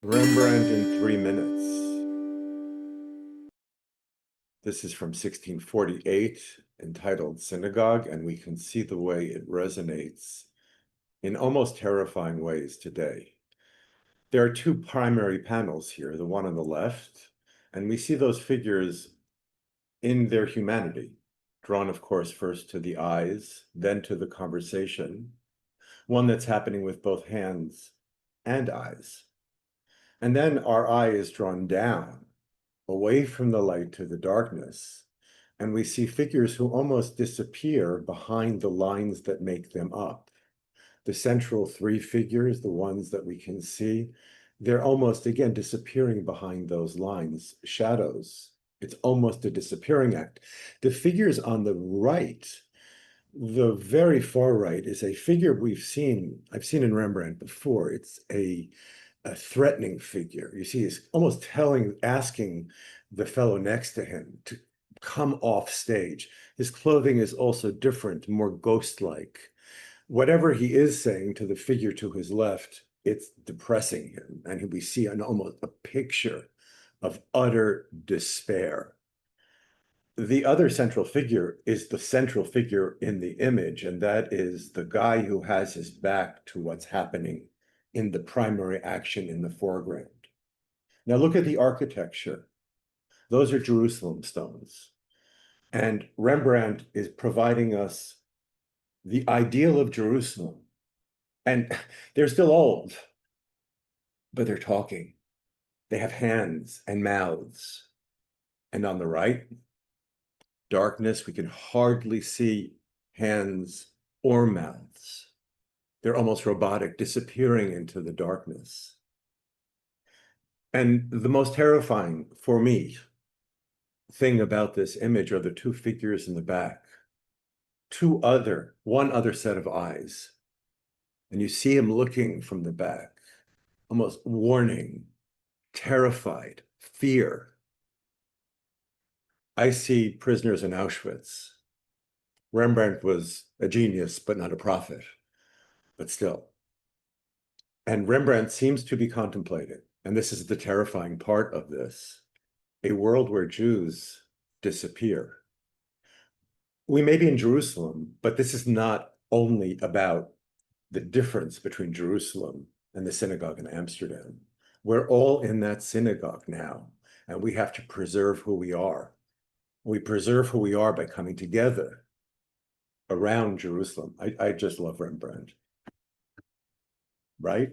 Rembrandt in 3 minutes. This is from 1648, entitled Synagogue, and we can see the way it resonates in almost terrifying ways today. There are two primary panels here, the one on the left, and we see those figures in their humanity, drawn, of course, first to the eyes, then to the conversation, one that's happening with both hands and eyes. And then our eye is drawn down, away from the light to the darkness, and we see figures who almost disappear behind the lines that make them up. The central three figures, the ones that we can see, they're almost, again, disappearing behind those lines, shadows. It's almost a disappearing act. The figures on the right, the very far right, is a figure I've seen in Rembrandt before. It's a threatening figure. You see, he's almost asking the fellow next to him to come off stage. His clothing is also different, more ghost-like. Whatever he is saying to the figure to his left, it's depressing him. And we see almost a picture of utter despair. The other central figure is the central figure in the image, and that is the guy who has his back to what's happening in the primary action in the foreground. Now look at the architecture. Those are Jerusalem stones. And Rembrandt is providing us the ideal of Jerusalem. And they're still old, but they're talking. They have hands and mouths. And on the right, darkness, we can hardly see hands or mouths. They're almost robotic, disappearing into the darkness. And the most terrifying for me thing about this image are the two figures in the back, one other set of eyes. And you see him looking from the back, almost warning, terrified, fear. I see prisoners in Auschwitz. Rembrandt was a genius, but not a prophet, but still. And Rembrandt seems to be contemplating, and this is the terrifying part of this, a world where Jews disappear. We may be in Jerusalem, but this is not only about the difference between Jerusalem and the synagogue in Amsterdam. We're all in that synagogue now, and we have to preserve who we are. We preserve who we are by coming together around Jerusalem. I just love Rembrandt, right?